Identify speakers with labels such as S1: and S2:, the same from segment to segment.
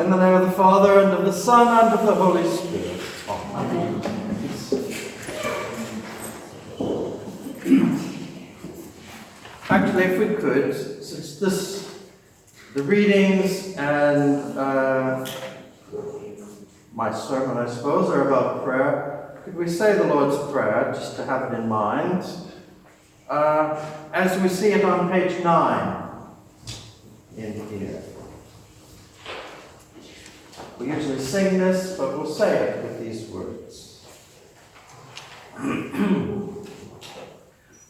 S1: In the name of the Father, and of the Son, and of the Holy Spirit. Amen. Actually, if we could, since the readings and my sermon, I suppose, are about prayer, could we say the Lord's Prayer, just to have it in mind, as we see it on page 9 in here. We usually sing this, but we'll say it with these words.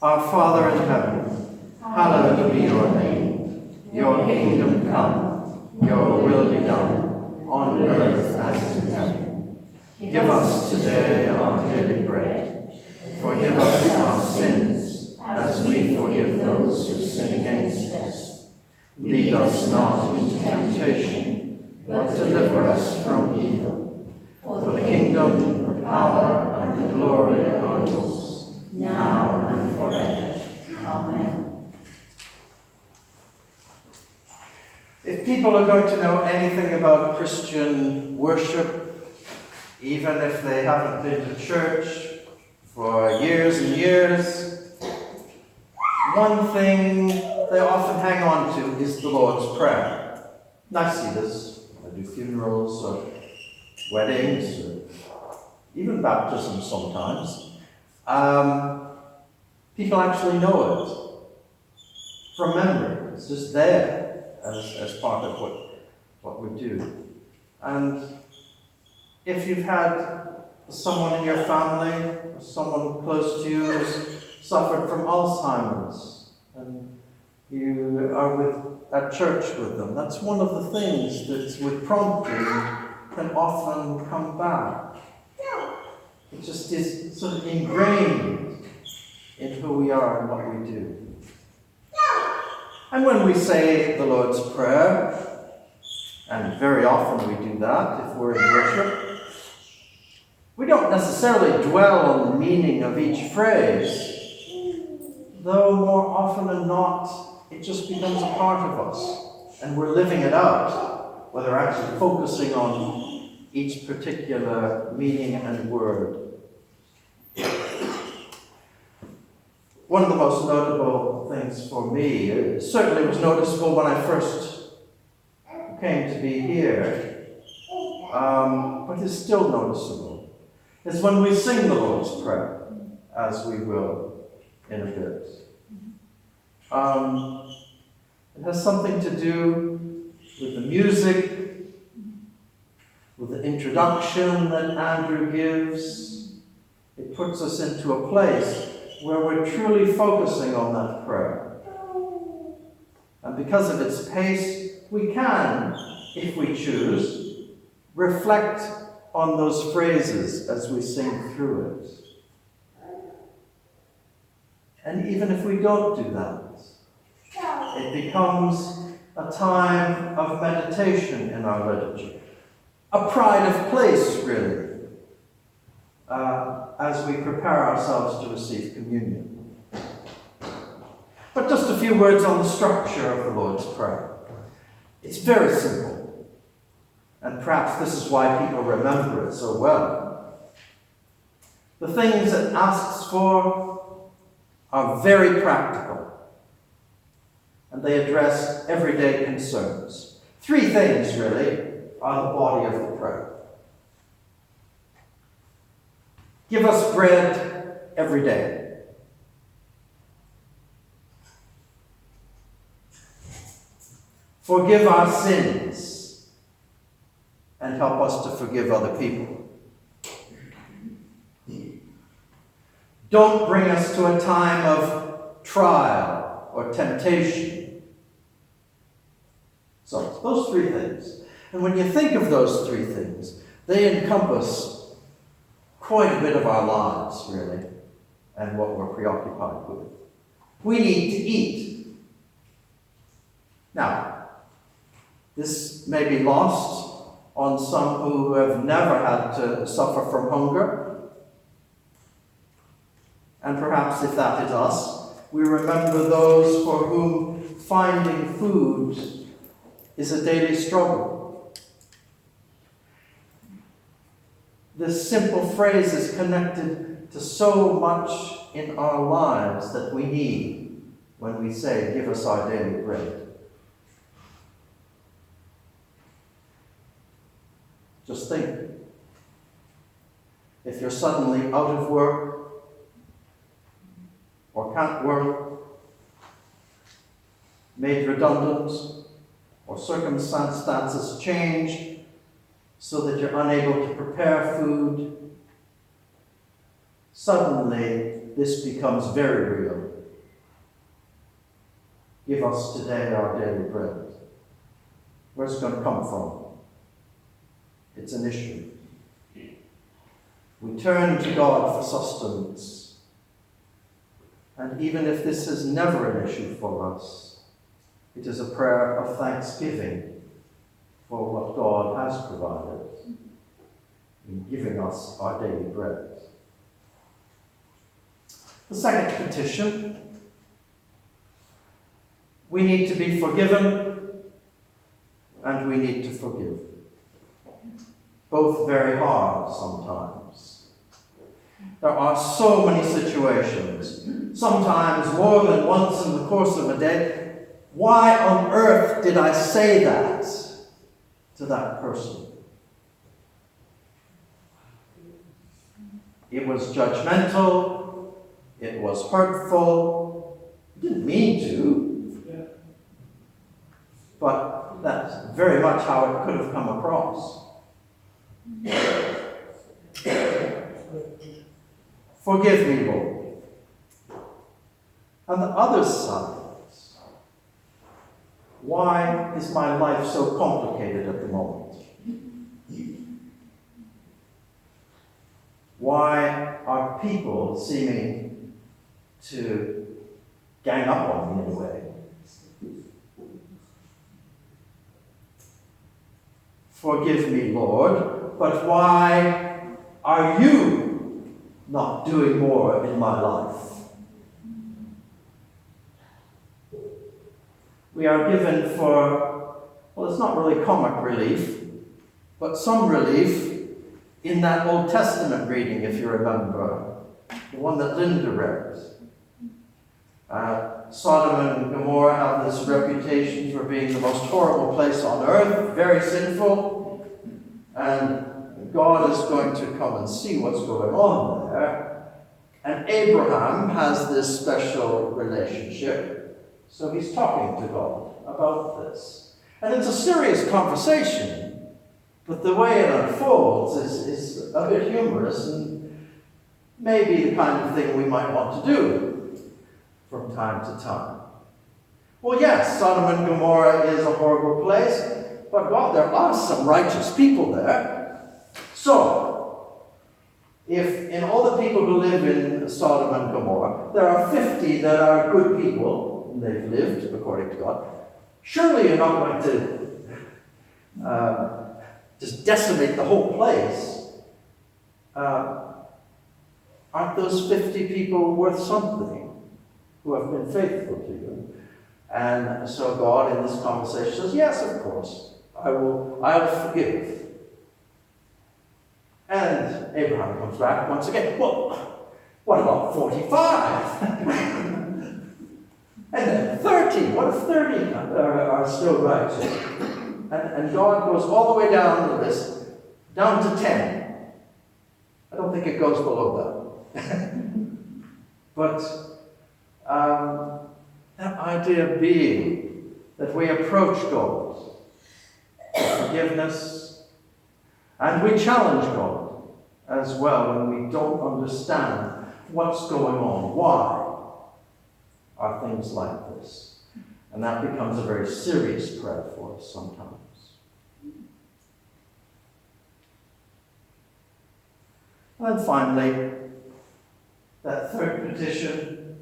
S1: Our Father in heaven, hallowed be your name. Your kingdom come, your will be done, on earth as in heaven. Give us today our daily bread. Forgive us our sins, as we forgive those who sin against us. Lead us not into temptation, but deliver us from evil. For the kingdom, the power, and the glory are yours, now and forever. Amen. If people are going to know anything about Christian worship, even if they haven't been to church for years and years, one thing they often hang on to is the Lord's Prayer. And I see this. I do funerals or weddings or even baptisms sometimes. People actually know it from memory. It's just there as part of what we do. And if you've had someone in your family, or someone close to you who's suffered from Alzheimer's, and you are at church with them, that's one of the things that with prompting can often come back. It just is sort of ingrained in who we are and what we do. And when we say the Lord's Prayer, and very often we do that if we're in worship, we don't necessarily dwell on the meaning of each phrase, though more often than not, it just becomes a part of us, and we're living it out, whether actually focusing on each particular meaning and word. One of the most notable things for me, it certainly was noticeable when I first came to be here, but is still noticeable, is when we sing the Lord's Prayer, as we will in a bit. It has something to do with the music, with the introduction that Andrew gives. It puts us into a place where we're truly focusing on that prayer. And because of its pace, we can, if we choose, reflect on those phrases as we sing through it. And even if we don't do that, it becomes a time of meditation in our liturgy. A pride of place, really, as we prepare ourselves to receive communion. But just a few words on the structure of the Lord's Prayer. It's very simple, and perhaps this is why people remember it so well. The things it asks for are very practical, and they address everyday concerns. Three things, really, are the body of the prayer. Give us bread every day. Forgive our sins and help us to forgive other people. Don't bring us to a time of trial or temptation. So, those three things. And when you think of those three things, they encompass quite a bit of our lives, really, and what we're preoccupied with. We need to eat. Now, this may be lost on some who have never had to suffer from hunger. And perhaps if that is us, we remember those for whom finding food is a daily struggle. This simple phrase is connected to so much in our lives that we need when we say, "Give us our daily bread." Just think. If you're suddenly out of work, or can't work, made redundant, or circumstances change so that you're unable to prepare food, suddenly this becomes very real. Give us today our daily bread. Where's it going to come from? It's an issue. We turn to God for sustenance. And even if this is never an issue for us, it is a prayer of thanksgiving for what God has provided in giving us our daily bread. The second petition, we need to be forgiven and we need to forgive. Both very hard sometimes. There are so many situations, sometimes more than once in the course of a day. Why on earth did I say that to that person? It was judgmental, it was hurtful, I didn't mean to, but that's very much how it could have come across. Forgive me, Lord. On the other side, why is my life so complicated at the moment? Why are people seeming to gang up on me in a way? Forgive me, Lord, but why are you not doing more in my life? We are given for, well, it's not really comic relief, but some relief in that Old Testament reading, if you remember, the one that Linda read. Sodom and Gomorrah have this reputation for being the most horrible place on earth, very sinful, and God is going to come and see what's going on there. And Abraham has this special relationship, so he's talking to God about this. And it's a serious conversation, but the way it unfolds is a bit humorous and maybe the kind of thing we might want to do from time to time. Well, yes, Sodom and Gomorrah is a horrible place, but God, there are some righteous people there. So, if in all the people who live in Sodom and Gomorrah, there are 50 that are good people, and they've lived according to God, surely you're not going to just decimate the whole place. Aren't those 50 people worth something who have been faithful to you? And so God in this conversation says, yes, of course, I'll forgive. And Abraham comes back once again, well, what about 45? And then 30, what if 30 are still righteous? And God goes all the way down the list, down to 10. I don't think it goes below that. But that idea being that we approach God with forgiveness, and we challenge God as well when we don't understand what's going on. Why are things like this? And that becomes a very serious prayer for us sometimes. And then finally, that third petition,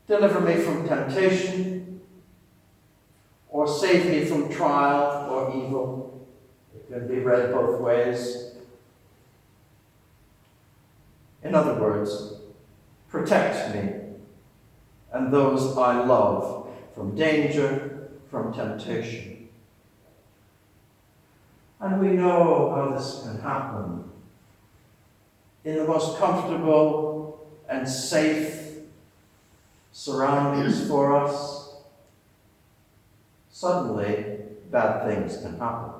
S1: deliver me from temptation, or save me from trial or evil. It can be read both ways. In other words, protect me and those I love from danger, from temptation. And we know how this can happen. In the most comfortable and safe surroundings for us, suddenly bad things can happen.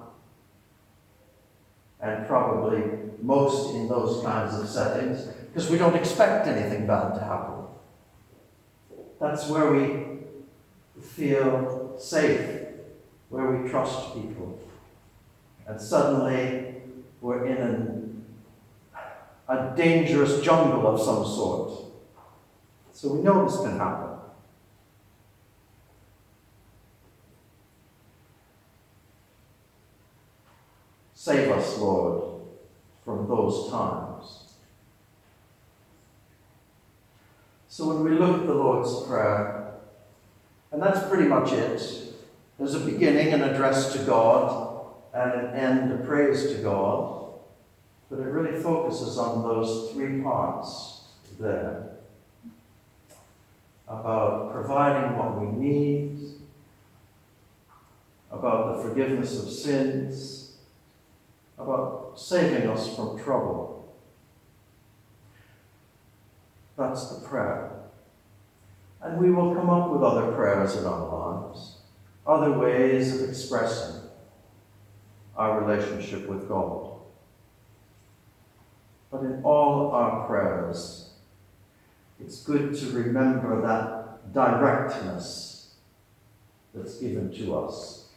S1: And probably most in those kinds of settings, because we don't expect anything bad to happen. That's where we feel safe, where we trust people. And suddenly we're in a dangerous jungle of some sort. So we know this can happen. Save us, Lord, from those times. So when we look at the Lord's Prayer, and that's pretty much it. There's a beginning, an address to God, and an end, a praise to God. But it really focuses on those three parts there. About providing what we need, about the forgiveness of sins, about saving us from trouble. That's the prayer. And we will come up with other prayers in our lives, other ways of expressing our relationship with God. But in all our prayers, it's good to remember that directness that's given to us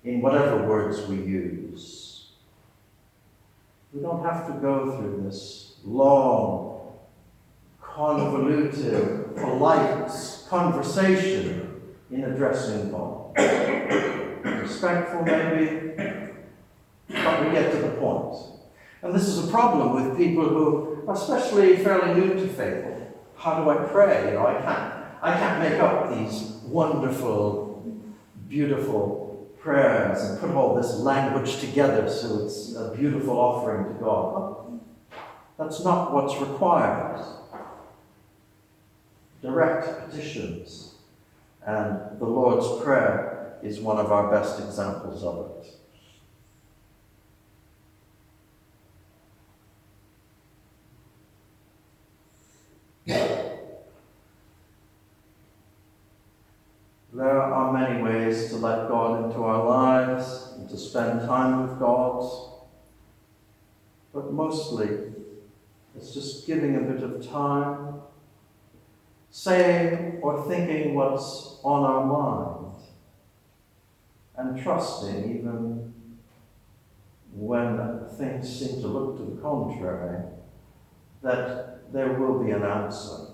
S1: in whatever words we use. We don't have to go through this long, convoluted, polite conversation in addressing God. Respectful, maybe, but we get to the point. And this is a problem with people who, especially fairly new to faith. How do I pray? I can't make up these wonderful, beautiful prayers and put all this language together so it's a beautiful offering to God. That's not what's required. Direct petitions. And the Lord's Prayer is one of our best examples of it. There are many ways to let God into our lives and to spend time with God, but mostly it's just giving a bit of time, saying or thinking what's on our mind, and trusting even when things seem to look to the contrary, that there will be an answer.